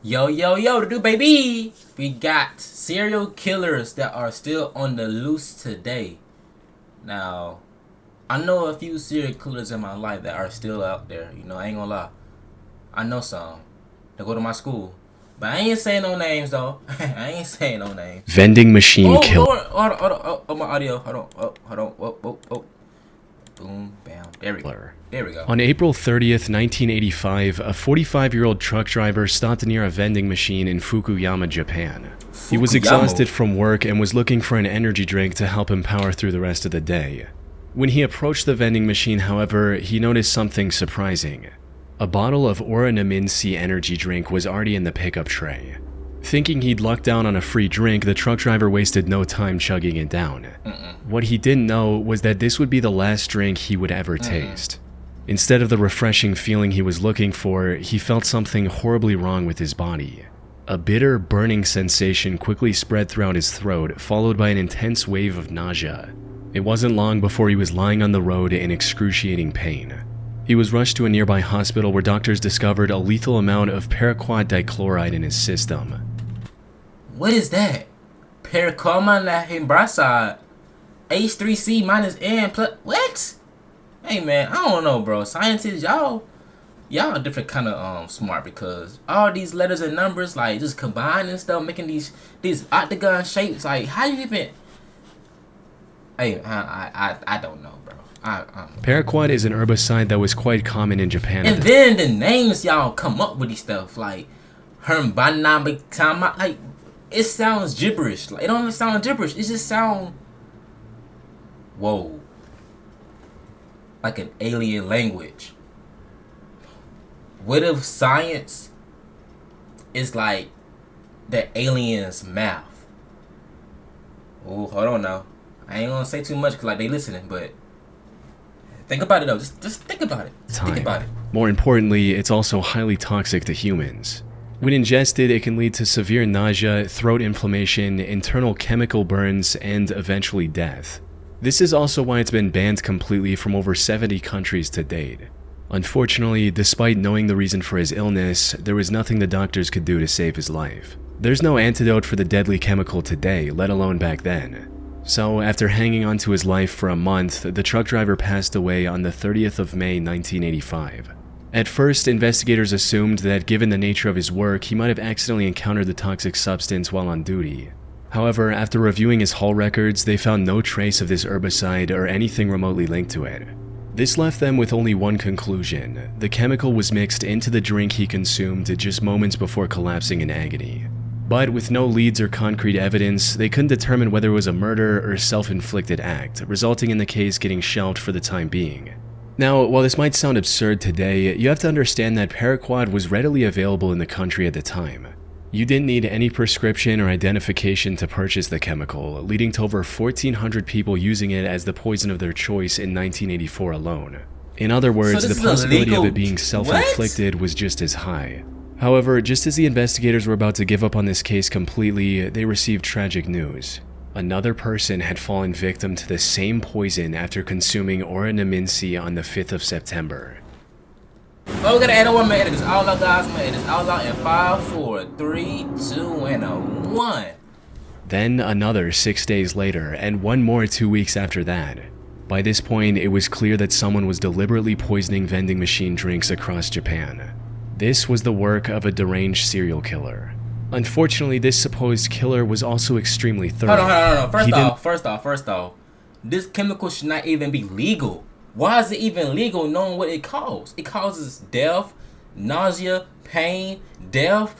Yo, yo, yo, do baby! We got serial killers that are still on the loose today. Now, I know a few serial killers in my life that are still out there. You know, I ain't gonna lie. I know some. They go to my school. But I ain't saying no names though. I ain't saying no names. Vending machine kill. killer. Hold on. Oh, my audio. Hold on. Oh. Boom, bam. There we go. On April 30th, 1985, a 45-year-old truck driver stopped near a vending machine in Fukuyama, Japan. He was exhausted from work and was looking for an energy drink to help him power through the rest of the day. When he approached the vending machine, however, he noticed something surprising. A bottle of Oranaminsi energy drink was already in the pickup tray. Thinking he'd lucked down on a free drink, the truck driver wasted no time chugging it down. What he didn't know was that this would be the last drink he would ever taste. Instead of the refreshing feeling he was looking for, he felt something horribly wrong with his body. A bitter, burning sensation quickly spread throughout his throat, followed by an intense wave of nausea. It wasn't long before he was lying on the road in excruciating pain. He was rushed to a nearby hospital where doctors discovered a lethal amount of paraquat dichloride in his system. What is that? Paraquat himbraside. H3C minus N plus. What? Hey man, I don't know, bro. Scientists, y'all a different kind of smart, because all these letters and numbers, like, just combining stuff, making these octagon shapes. Like, how you even? Hey, I don't know, bro. Paraquat is an herbicide that was quite common in Japan. And then the names y'all come up with these stuff, like Hermbanabitama, like, it sounds gibberish. Like, it don't sound gibberish. It just sound, whoa, like an alien language. What if science is like the alien's mouth? Oh, hold on now. I ain't gonna say too much because, like, they listening, but think about it though. Just think about it. Think about it. More importantly, it's also highly toxic to humans. When ingested, it can lead to severe nausea, throat inflammation, internal chemical burns, and eventually death. This is also why it's been banned completely from over 70 countries to date. Unfortunately, despite knowing the reason for his illness, there was nothing the doctors could do to save his life. There's no antidote for the deadly chemical today, let alone back then. So, after hanging on to his life for a month, the truck driver passed away on the 30th of May, 1985. At first, investigators assumed that given the nature of his work, he might have accidentally encountered the toxic substance while on duty. However, after reviewing his haul records, they found no trace of this herbicide or anything remotely linked to it. This left them with only one conclusion: the chemical was mixed into the drink he consumed just moments before collapsing in agony. But with no leads or concrete evidence, they couldn't determine whether it was a murder or self-inflicted act, resulting in the case getting shelved for the time being. Now, while this might sound absurd today, you have to understand that paraquat was readily available in the country at the time. You didn't need any prescription or identification to purchase the chemical, leading to over 1,400 people using it as the poison of their choice in 1984 alone. In other words, the possibility of it being self-inflicted was just as high. However, just as the investigators were about to give up on this case completely, they received tragic news. Another person had fallen victim to the same poison after consuming Oranaminsi on the 5th of September. Oh, we gotta add one, man. It is all out, guys, man. It is all out in 5, 4, 3, 2, and a 1. Then another 6 days later, and one more 2 weeks after that. By this point, it was clear that someone was deliberately poisoning vending machine drinks across Japan. This was the work of a deranged serial killer. Unfortunately, this supposed killer was also extremely thorough. Hold on. First off, this chemical should not even be legal. Why is it even legal knowing what it causes? It causes death, nausea, pain, death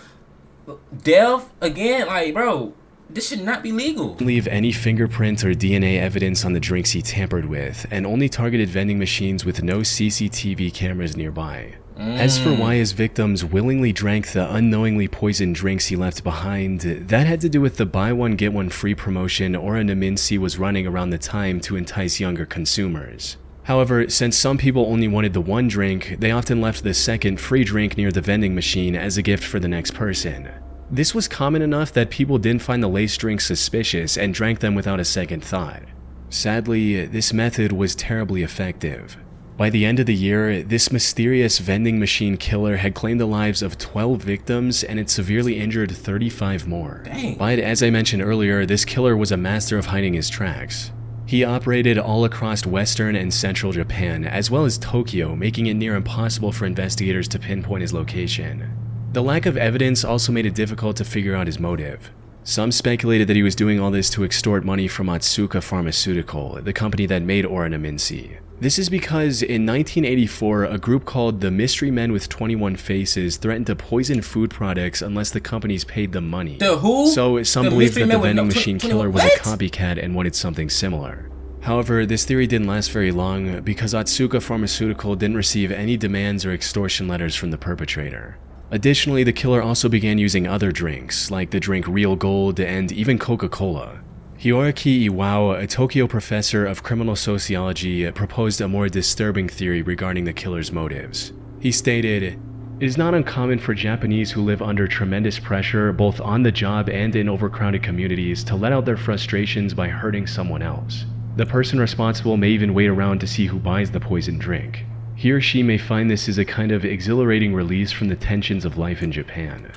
again. Like, bro, this should not be legal. Leave any fingerprint or DNA evidence on the drinks he tampered with, and only targeted vending machines with no CCTV cameras nearby. As for why his victims willingly drank the unknowingly poisoned drinks he left behind, that had to do with the buy one get one free promotion Oranaminsi was running around the time to entice younger consumers. However, since some people only wanted the one drink, they often left the second free drink near the vending machine as a gift for the next person. This was common enough that people didn't find the laced drinks suspicious and drank them without a second thought. Sadly, this method was terribly effective. By the end of the year, this mysterious vending machine killer had claimed the lives of 12 victims and had severely injured 35 more. Dang. But as I mentioned earlier, this killer was a master of hiding his tracks. He operated all across western and central Japan, as well as Tokyo, making it near impossible for investigators to pinpoint his location. The lack of evidence also made it difficult to figure out his motive. Some speculated that he was doing all this to extort money from Otsuka Pharmaceutical, the company that made Orinamincy. This is because in 1984, a group called the Mystery Men with 21 Faces threatened to poison food products unless the companies paid them money. The who? So some The believed Mystery that the Men with vending no- machine 21 killer was a what? copycat and wanted something similar. However, this theory didn't last very long because Otsuka Pharmaceutical didn't receive any demands or extortion letters from the perpetrator. Additionally, the killer also began using other drinks, like the drink Real Gold and even Coca-Cola. Hiroaki Iwao, a Tokyo professor of criminal sociology, proposed a more disturbing theory regarding the killer's motives. He stated, "It is not uncommon for Japanese who live under tremendous pressure, both on the job and in overcrowded communities, to let out their frustrations by hurting someone else. The person responsible may even wait around to see who buys the poisoned drink. He or she may find this is a kind of exhilarating release from the tensions of life in Japan."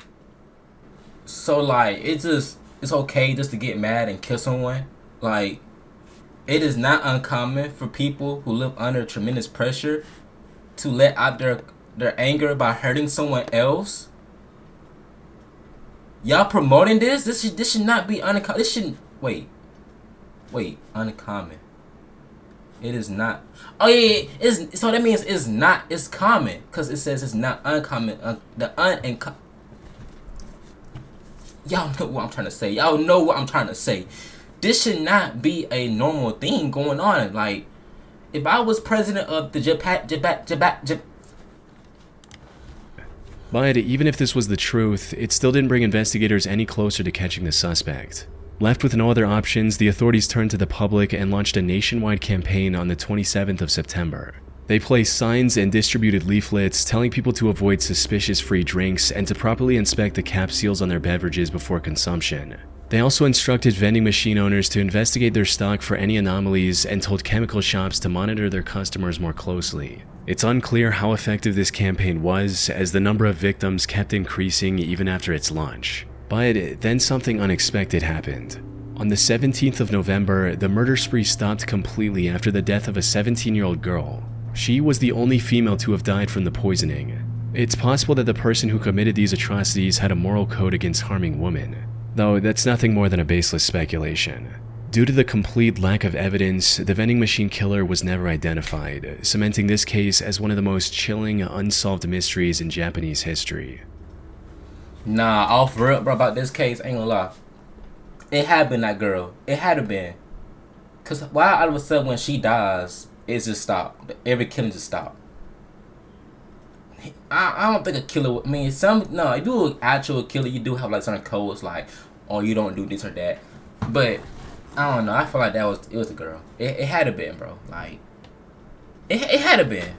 So like it's okay just to get mad and kill someone. Like, it is not uncommon for people who live under tremendous pressure to let out their anger by hurting someone else. Y'all promoting this? This should not be uncommon. This shouldn't wait, uncommon. It is not. Oh yeah, it's so that means it's not. It's common because it says it's not uncommon. Y'all know what I'm trying to say. Y'all know what I'm trying to say. This should not be a normal thing going on. Like, if I was president of the Japan. But even if this was the truth, it still didn't bring investigators any closer to catching the suspect. Left with no other options, the authorities turned to the public and launched a nationwide campaign on the 27th of September. They placed signs and distributed leaflets telling people to avoid suspicious free drinks and to properly inspect the cap seals on their beverages before consumption. They also instructed vending machine owners to investigate their stock for any anomalies and told chemical shops to monitor their customers more closely. It's unclear how effective this campaign was, as the number of victims kept increasing even after its launch. But then something unexpected happened. On the 17th of November, the murder spree stopped completely after the death of a 17-year-old girl. She was the only female to have died from the poisoning. It's possible that the person who committed these atrocities had a moral code against harming women, though that's nothing more than a baseless speculation. Due to the complete lack of evidence, the vending machine killer was never identified, cementing this case as one of the most chilling, unsolved mysteries in Japanese history. Nah, all for real, bro, about this case, ain't gonna lie. It had been that girl. It had to been. Cause why all of a sudden when she dies, it's just stopped. Every killing just stopped. I don't think a killer. I mean, if you're an actual killer, you do have like certain codes, like, oh, you don't do this or that. But I don't know. I feel like it was a girl. It had to been, bro. Like, it had to been.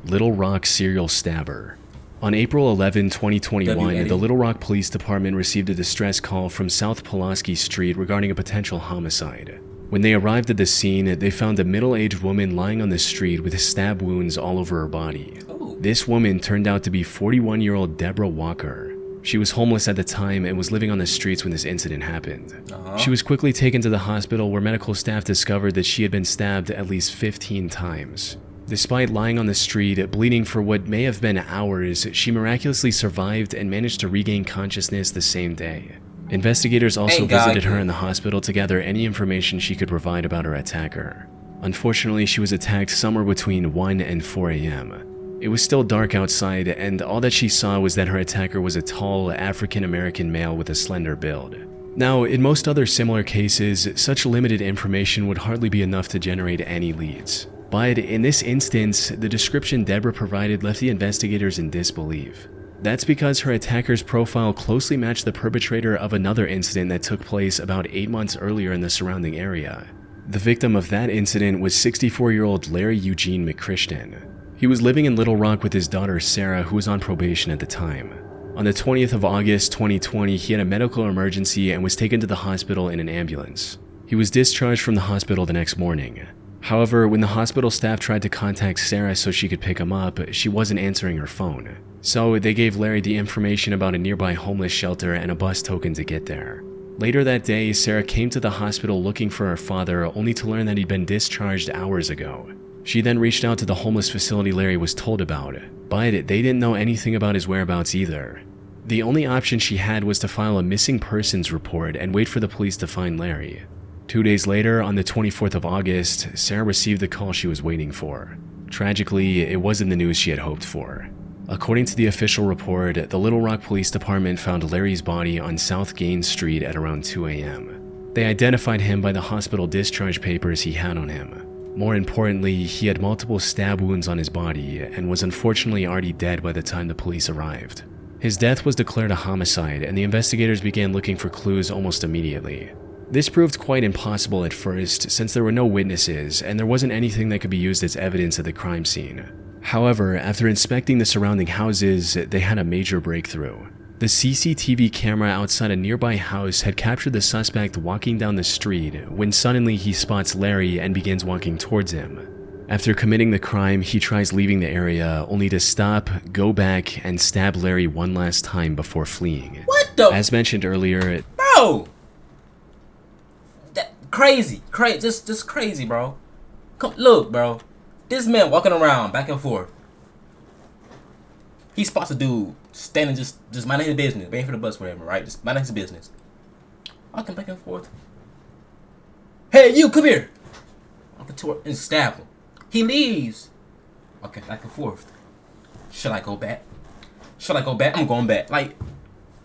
Little Rock serial stabber. On April 11, 2021, the Little Rock Police Department received a distress call from South Pulaski Street regarding a potential homicide. When they arrived at the scene, they found a middle-aged woman lying on the street with stab wounds all over her body. Ooh. This woman turned out to be 41-year-old Deborah Walker. She was homeless at the time and was living on the streets when this incident happened. She was quickly taken to the hospital where medical staff discovered that she had been stabbed at least 15 times. Despite lying on the street, bleeding for what may have been hours, she miraculously survived and managed to regain consciousness the same day. Investigators also visited her in the hospital to gather any information she could provide about her attacker. Unfortunately, she was attacked somewhere between 1 and 4 a.m. It was still dark outside, and all that she saw was that her attacker was a tall, African-American male with a slender build. Now, in most other similar cases, such limited information would hardly be enough to generate any leads. But in this instance, the description Deborah provided left the investigators in disbelief. That's because her attacker's profile closely matched the perpetrator of another incident that took place about 8 months earlier in the surrounding area. The victim of that incident was 64-year-old Larry Eugene McChristian. He was living in Little Rock with his daughter Sarah, who was on probation at the time. On the 20th of August 2020, he had a medical emergency and was taken to the hospital in an ambulance. He was discharged from the hospital the next morning. However, when the hospital staff tried to contact Sarah so she could pick him up, she wasn't answering her phone. So they gave Larry the information about a nearby homeless shelter and a bus token to get there. Later that day, Sarah came to the hospital looking for her father, only to learn that he'd been discharged hours ago. She then reached out to the homeless facility Larry was told about, but they didn't know anything about his whereabouts either. The only option she had was to file a missing persons report and wait for the police to find Larry. 2 days later, on the 24th of August, Sarah received the call she was waiting for. Tragically, it wasn't the news she had hoped for. According to the official report, the Little Rock Police Department found Larry's body on South Gaines Street at around 2 a.m. They identified him by the hospital discharge papers he had on him. More importantly, he had multiple stab wounds on his body and was unfortunately already dead by the time the police arrived. His death was declared a homicide, and the investigators began looking for clues almost immediately. This proved quite impossible at first, since there were no witnesses and there wasn't anything that could be used as evidence at the crime scene. However, after inspecting the surrounding houses, they had a major breakthrough. The CCTV camera outside a nearby house had captured the suspect walking down the street when suddenly he spots Larry and begins walking towards him. After committing the crime, he tries leaving the area, only to stop, go back, and stab Larry one last time before fleeing. What the? As mentioned earlier, Bro! Crazy. Just crazy, bro. Come, look, bro. This man walking around back and forth. He spots a dude standing just minding his business, waiting for the bus for him, right? Just minding his business. Walking back and forth. Hey, you, come here. Walking toward and stab him. He leaves. Okay, back and forth. Should I go back? Should I go back? I'm going back. Like,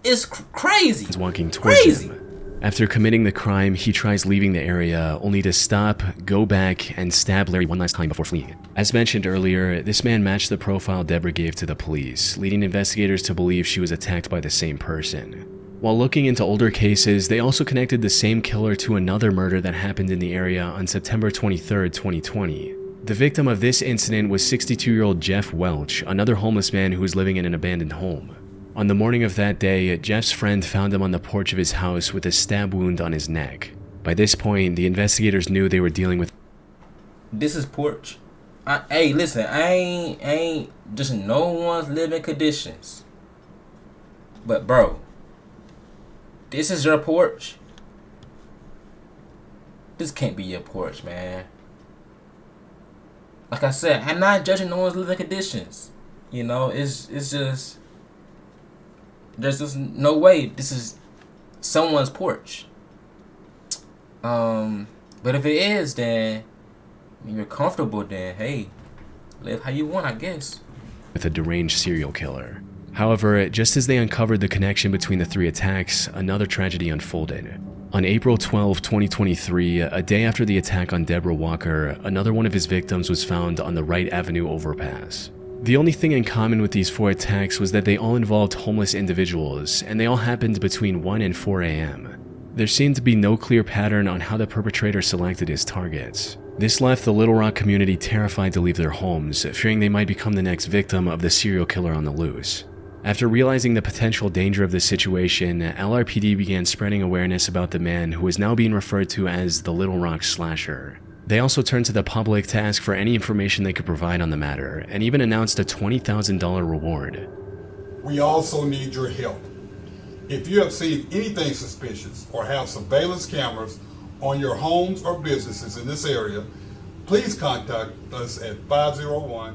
it's crazy. He's walking towards him. After committing the crime, he tries leaving the area, only to stop, go back, and stab Larry one last time before fleeing. As mentioned earlier, this man matched the profile Deborah gave to the police, leading investigators to believe she was attacked by the same person. While looking into older cases, they also connected the same killer to another murder that happened in the area on September 23, 2020. The victim of this incident was 62-year-old Jeff Welch, another homeless man who was living in an abandoned home. On the morning of that day, Jeff's friend found him on the porch of his house with a stab wound on his neck. By this point, the investigators knew they were dealing with... This is porch. Hey, listen, I ain't just no one's living conditions. But bro, this is your porch? This can't be your porch, man. Like I said, I'm not judging no one's living conditions. You know, it's just... There's just no way this is someone's porch. But if it is, then you're comfortable, then hey, live how you want, I guess. With a deranged serial killer. However, just as they uncovered the connection between the three attacks, another tragedy unfolded. On April 12, 2023, a day after the attack on Deborah Walker, another one of his victims was found on the Wright Avenue overpass. The only thing in common with these 4 attacks was that they all involved homeless individuals, and they all happened between 1 and 4 a.m. There seemed to be no clear pattern on how the perpetrator selected his targets. This left the Little Rock community terrified to leave their homes, fearing they might become the next victim of the serial killer on the loose. After realizing the potential danger of the situation, LRPD began spreading awareness about the man who is now being referred to as the Little Rock Slasher. They also turned to the public to ask for any information they could provide on the matter, and even announced a $20,000 reward. We also need your help. If you have seen anything suspicious or have surveillance cameras on your homes or businesses in this area, please contact us at 501.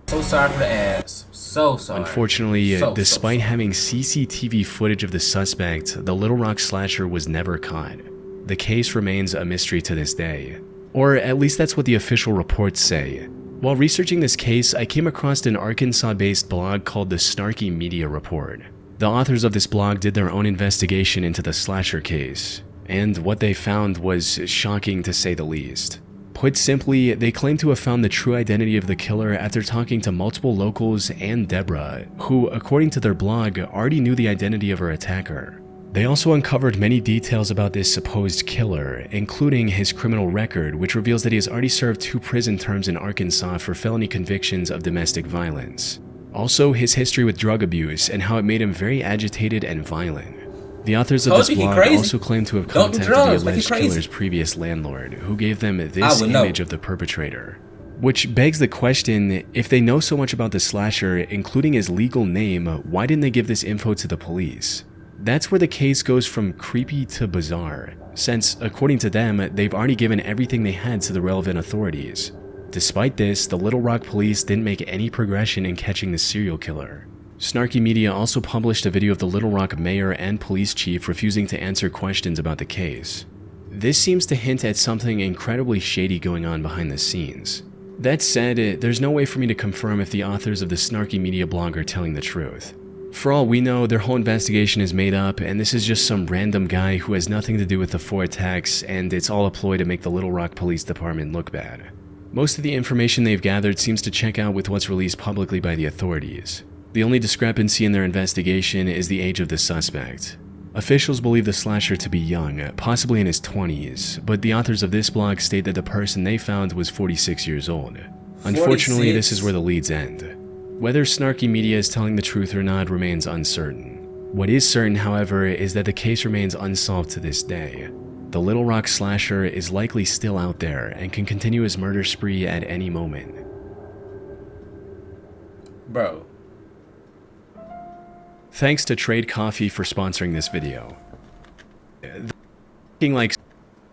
So sorry for the ads. So sorry. Unfortunately, despite having CCTV footage of the suspect, the Little Rock Slasher was never caught. The case remains a mystery to this day. Or at least that's what the official reports say. While researching this case, I came across an Arkansas-based blog called the Snarky Media Report. The authors of this blog did their own investigation into the slasher case, and what they found was shocking to say the least. Put simply, they claim to have found the true identity of the killer after talking to multiple locals and Deborah, who, according to their blog, already knew the identity of her attacker. They also uncovered many details about this supposed killer, including his criminal record, which reveals that he has already served 2 prison terms in Arkansas for felony convictions of domestic violence. Also, his history with drug abuse and how it made him very agitated and violent. The authors of Told this you he blog crazy. also claim to have Don't do contacted drugs, the make alleged you crazy. killer's previous landlord, who gave them I this would know. image of the perpetrator. Which begs the question, if they know so much about the slasher, including his legal name, why didn't they give this info to the police? That's where the case goes from creepy to bizarre, since, according to them, they've already given everything they had to the relevant authorities. Despite this, the Little Rock police didn't make any progression in catching the serial killer. Snarky Media also published a video of the Little Rock mayor and police chief refusing to answer questions about the case. This seems to hint at something incredibly shady going on behind the scenes. That said, there's no way for me to confirm if the authors of the Snarky Media blog are telling the truth. For all we know, their whole investigation is made up, and this is just some random guy who has nothing to do with the 4 attacks, and it's all a ploy to make the Little Rock Police Department look bad. Most of the information they've gathered seems to check out with what's released publicly by the authorities. The only discrepancy in their investigation is the age of the suspect. Officials believe the slasher to be young, possibly in his 20s, but the authors of this blog state that the person they found was 46 years old. Unfortunately, 46. this is where the leads end. Whether Snarky Media is telling the truth or not remains uncertain. What is certain, however, is that the case remains unsolved to this day. The Little Rock slasher is likely still out there and can continue his murder spree at any moment. Bro. Thanks to Trade Coffee for sponsoring this video. Like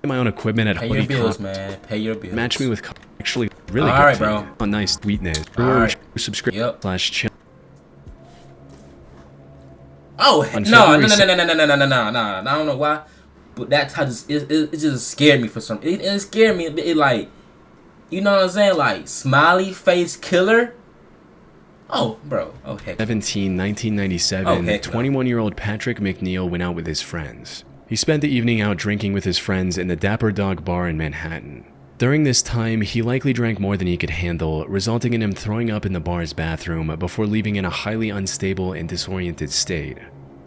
my own equipment at Pay Hoodie your bills, Coffee. man. Pay your bills. Match me with actually really good Alright, food. bro. Oh, nice sweetness. Alright. Subscribe Yep. /chill. Oh On no, no, February no, no, no, no, no, no, no, no, no! I don't know why, but that's how it just scared me for some. It scared me. It like, you know what I'm saying? Like smiley face killer. Oh, bro. Oh heck. 1997, Oh, heck no. 21-year-old Patrick McNeil went out with his friends. He spent the evening out drinking with his friends in the Dapper Dog Bar in Manhattan. During this time, he likely drank more than he could handle, resulting in him throwing up in the bar's bathroom before leaving in a highly unstable and disoriented state.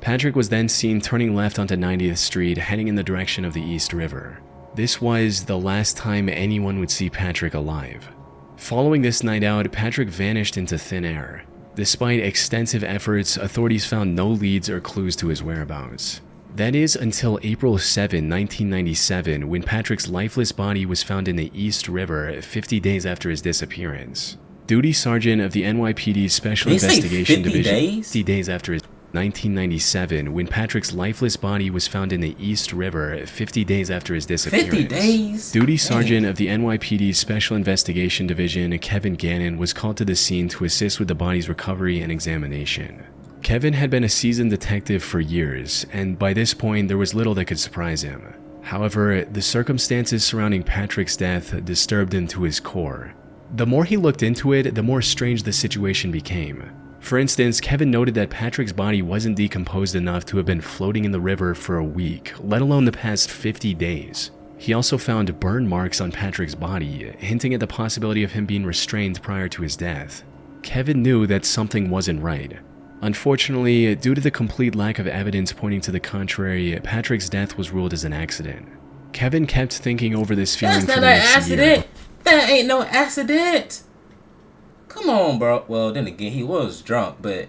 Patrick was then seen turning left onto 90th Street, heading in the direction of the East River. This was the last time anyone would see Patrick alive. Following this night out, Patrick vanished into thin air. Despite extensive efforts, authorities found no leads or clues to his whereabouts. That is until April 7, 1997, when Patrick's lifeless body was found in the East River 50 days after his disappearance. Duty Sergeant of the NYPD's Special They say Investigation 50 Division, days? 50 days after his 1997, when Patrick's lifeless body was found in the East River 50 days after his disappearance. 50 days? Duty Dang. Sergeant of the NYPD's Special Investigation Division, Kevin Gannon, was called to the scene to assist with the body's recovery and examination. Kevin had been a seasoned detective for years, and by this point there was little that could surprise him. However, the circumstances surrounding Patrick's death disturbed him to his core. The more he looked into it, the more strange the situation became. For instance, Kevin noted that Patrick's body wasn't decomposed enough to have been floating in the river for a week, let alone the past 50 days. He also found burn marks on Patrick's body, hinting at the possibility of him being restrained prior to his death. Kevin knew that something wasn't right. Unfortunately, due to the complete lack of evidence pointing to the contrary, Patrick's death was ruled as an accident. Kevin kept thinking over this feeling That's for not the an next year. accident. That ain't no accident. Come on, bro. Well, then again, he was drunk, but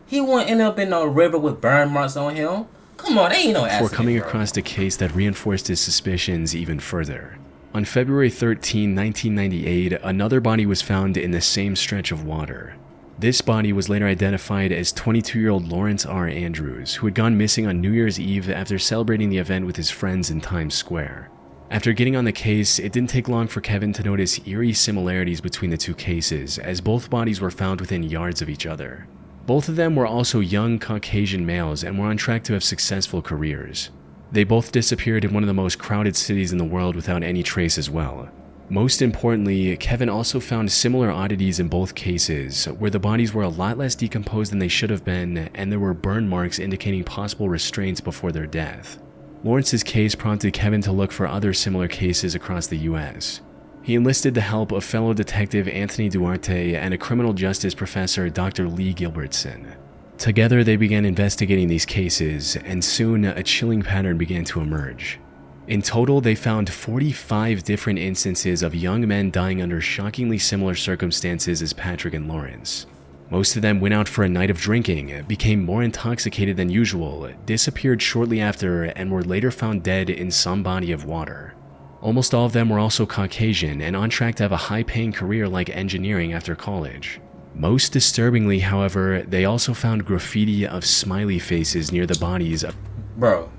he wouldn't end up in no river with burn marks on him. Come on, that ain't no accident. Before coming bro. across a case that reinforced his suspicions even further. On February 13, 1998, another body was found in the same stretch of water. This body was later identified as 22-year-old Lawrence R. Andrews, who had gone missing on New Year's Eve after celebrating the event with his friends in Times Square. After getting on the case, it didn't take long for Kevin to notice eerie similarities between the two cases, as both bodies were found within yards of each other. Both of them were also young Caucasian males and were on track to have successful careers. They both disappeared in one of the most crowded cities in the world without any trace as well. Most importantly, Kevin also found similar oddities in both cases, where the bodies were a lot less decomposed than they should have been, and there were burn marks indicating possible restraints before their death. Lawrence's case prompted Kevin to look for other similar cases across the US. He enlisted the help of fellow detective Anthony Duarte and a criminal justice professor, Dr. Lee Gilbertson. Together, they began investigating these cases, and soon a chilling pattern began to emerge. In total, they found 45 different instances of young men dying under shockingly similar circumstances as Patrick and Lawrence. Most of them went out for a night of drinking, became more intoxicated than usual, disappeared shortly after, and were later found dead in some body of water. Almost all of them were also Caucasian and on track to have a high-paying career like engineering after college. Most disturbingly, however, they also found graffiti of smiley faces near the bodies of— Bro.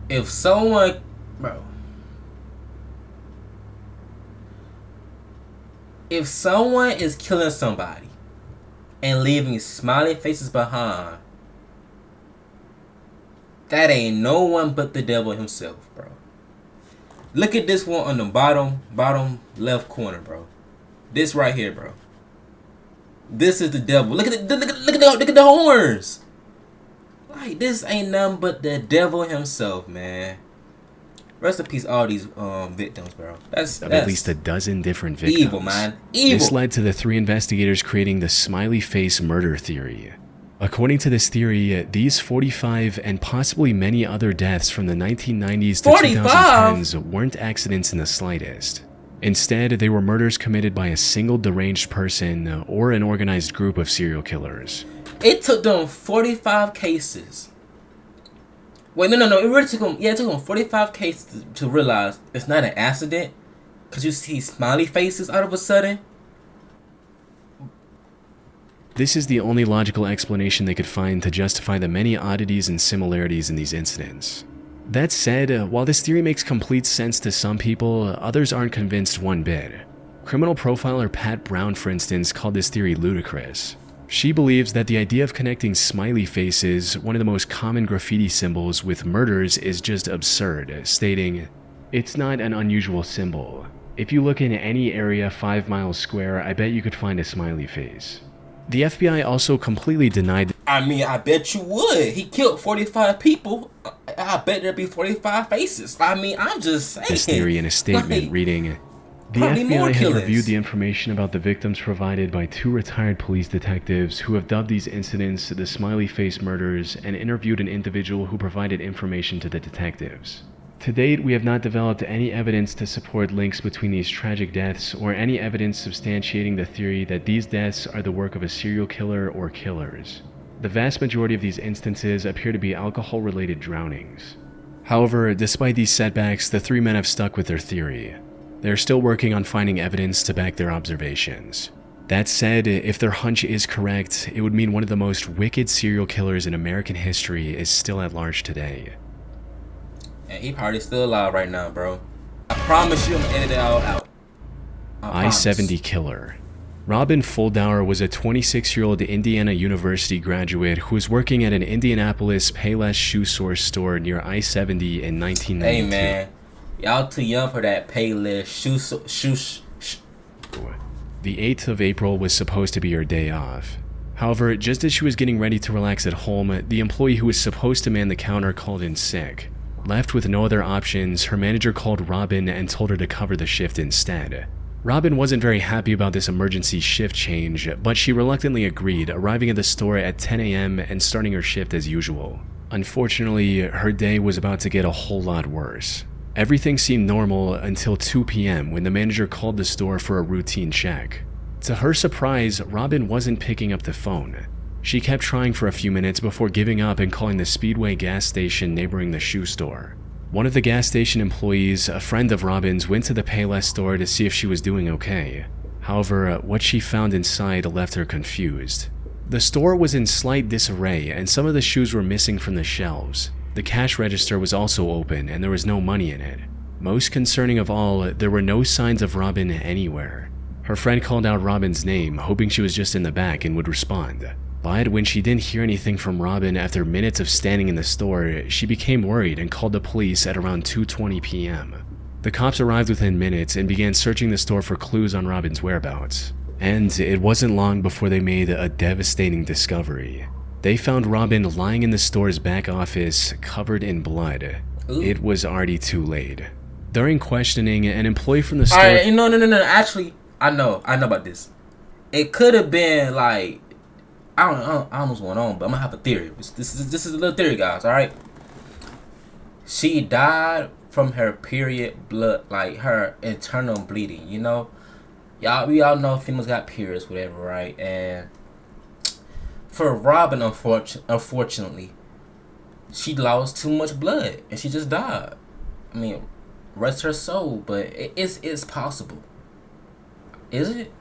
If someone... Bro. If someone is killing somebody and leaving smiley faces behind, that ain't no one but the devil himself, bro. Look at this one on the bottom left corner, bro. This right here, bro. This is the devil. Look at the horns. Like, this ain't nothing but the devil himself, man. Rest in peace, all these victims, bro. That's at least a dozen different victims. Evil, man. Evil. This led to the 3 investigators creating the smiley face murder theory. According to this theory, these 45 and possibly many other deaths from the 1990s to 2010s weren't accidents in the slightest. Instead, they were murders committed by a single deranged person or an organized group of serial killers. It took them 45 cases. Wait, no. It really took them. Yeah, it took them 45 cases to realize it's not an accident, cause you see smiley faces out of a sudden. This is the only logical explanation they could find to justify the many oddities and similarities in these incidents. That said, while this theory makes complete sense to some people, others aren't convinced one bit. Criminal profiler Pat Brown, for instance, called this theory ludicrous. She believes that the idea of connecting smiley faces, one of the most common graffiti symbols, with murders is just absurd, stating, "It's not an unusual symbol. If you look in any area 5 miles square, I bet you could find a smiley face." The FBI also completely denied— I mean, I bet you would. He killed 45 people. I bet there'd be 45 faces. I mean, I'm just saying. this theory in a statement, like, reading, "The probably more FBI had killings. reviewed the information about the victims provided by 2 retired police detectives who have dubbed these incidents the smiley face murders and interviewed an individual who provided information to the detectives. To date, we have not developed any evidence to support links between these tragic deaths or any evidence substantiating the theory that these deaths are the work of a serial killer or killers. The vast majority of these instances appear to be alcohol-related drownings." However, despite these setbacks, the 3 men have stuck with their theory. They're still working on finding evidence to back their observations. That said, if their hunch is correct, it would mean one of the most wicked serial killers in American history is still at large today. And he probably still alive right now, bro. I promise you I'm gonna edit it all out. I-70 killer. Robin Fuldauer was a 26-year-old Indiana University graduate who was working at an Indianapolis Payless shoe source store near I-70 in 1992. Hey, man. Y'all too young for that Payless The 8th of April was supposed to be her day off. However, just as she was getting ready to relax at home, the employee who was supposed to man the counter called in sick. Left with no other options, her manager called Robin and told her to cover the shift instead. Robin wasn't very happy about this emergency shift change, but she reluctantly agreed, arriving at the store at 10 a.m. and starting her shift as usual. Unfortunately, her day was about to get a whole lot worse. Everything seemed normal until 2 p.m. when the manager called the store for a routine check. To her surprise, Robin wasn't picking up the phone. She kept trying for a few minutes before giving up and calling the Speedway gas station neighboring the shoe store. One of the gas station employees, a friend of Robin's, went to the Payless store to see if she was doing okay. However, what she found inside left her confused. The store was in slight disarray and some of the shoes were missing from the shelves. The cash register was also open and there was no money in it. Most concerning of all, there were no signs of Robin anywhere. Her friend called out Robin's name, hoping she was just in the back and would respond. But when she didn't hear anything from Robin after minutes of standing in the store, she became worried and called the police at around 2:20 p.m. The cops arrived within minutes and began searching the store for clues on Robin's whereabouts. And it wasn't long before they made a devastating discovery. They found Robin lying in the store's back office, covered in blood. Ooh. It was already too late. During questioning, an employee from the store— Alright, no. Actually, I know about this. It could have been like, I don't know what's going on, but I'm gonna have a theory. This is a little theory, guys. All right. She died from her period blood, like her internal bleeding. You know, we all know females got periods, whatever, right? And for Robin, unfortunately, she lost too much blood and she just died. I mean, rest her soul, but it's possible. Is it?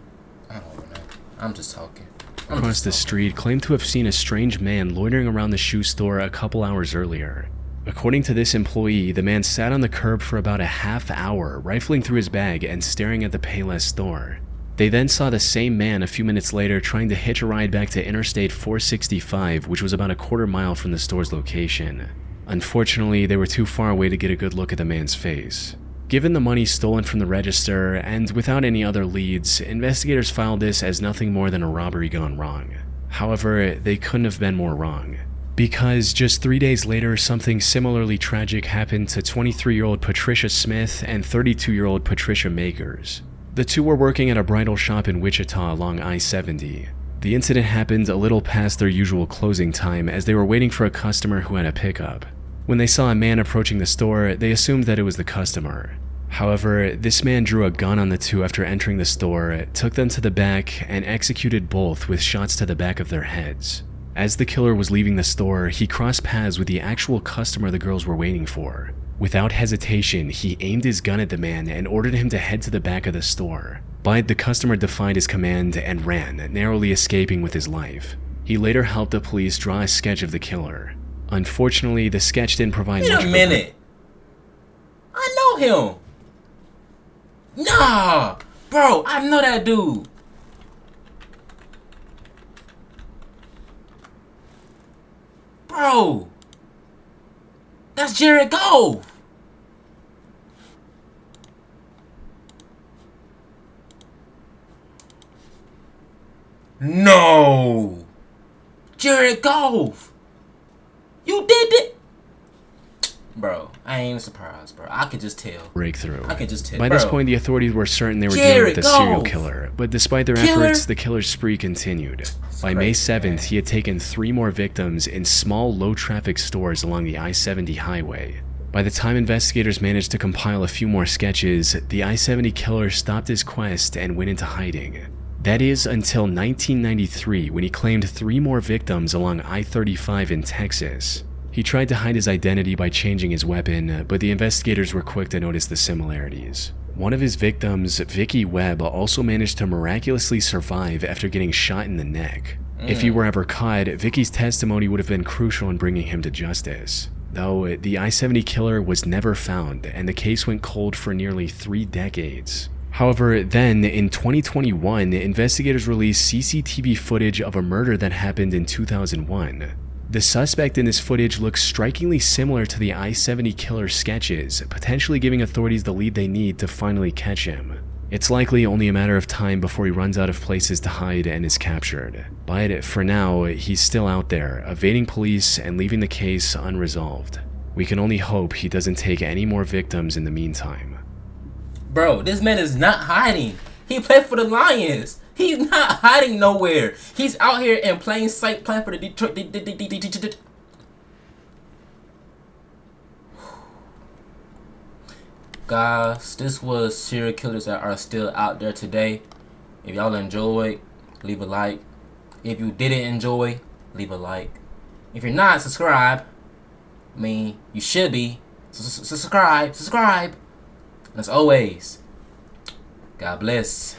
I don't know. I'm just talking. Across the street claimed to have seen a strange man loitering around the shoe store a couple hours earlier. According to this employee, the man sat on the curb for about a half hour, rifling through his bag and staring at the Payless store. They then saw the same man a few minutes later trying to hitch a ride back to Interstate 465, which was about a quarter mile from the store's location. Unfortunately, they were too far away to get a good look at the man's face. Given the money stolen from the register, and without any other leads, investigators filed this as nothing more than a robbery gone wrong. However, they couldn't have been more wrong. Because just 3 days later, something similarly tragic happened to 23-year-old Patricia Smith and 32-year-old Patricia Makers. The two were working at a bridal shop in Wichita along I-70. The incident happened a little past their usual closing time as they were waiting for a customer who had a pickup. When they saw a man approaching the store, they assumed that it was the customer. However, this man drew a gun on the two after entering the store, took them to the back, and executed both with shots to the back of their heads. As the killer was leaving the store, he crossed paths with the actual customer the girls were waiting for. Without hesitation, he aimed his gun at the man and ordered him to head to the back of the store. But the customer defied his command and ran, narrowly escaping with his life. He later helped the police draw a sketch of the killer. Unfortunately, the sketch didn't provide much. Wait a minute. I know him. Nah, bro, I know that dude. Bro, that's Jared Goff. No, Jared Goff. You did it, bro. I ain't even surprised, bro. I could just tell. Breakthrough. I could just tell. By this point, the authorities were certain they were dealing with a serial killer, but despite their efforts, the killer's spree continued. By May 7th, he had taken 3 more victims in small, low-traffic stores along the I-70 highway. By the time investigators managed to compile a few more sketches, the I-70 killer stopped his quest and went into hiding. That is until 1993, when he claimed 3 more victims along I-35 in Texas. He tried to hide his identity by changing his weapon, but the investigators were quick to notice the similarities. One of his victims, Vicky Webb, also managed to miraculously survive after getting shot in the neck. If he were ever caught, Vicky's testimony would have been crucial in bringing him to justice. Though, the I-70 killer was never found, and the case went cold for nearly 3 decades. However, then, in 2021, investigators released CCTV footage of a murder that happened in 2001. The suspect in this footage looks strikingly similar to the I-70 killer sketches, potentially giving authorities the lead they need to finally catch him. It's likely only a matter of time before he runs out of places to hide and is captured. But for now, he's still out there, evading police and leaving the case unresolved. We can only hope he doesn't take any more victims in the meantime. Bro, this man is not hiding. He played for the Lions. He's not hiding nowhere. He's out here in plain sight playing for the Detroit. Guys, this was serial killers that are still out there today. If y'all enjoyed, leave a like. If you didn't enjoy, leave a like. If you're not, subscribe. I mean, you should be. Subscribe. And as always, God bless.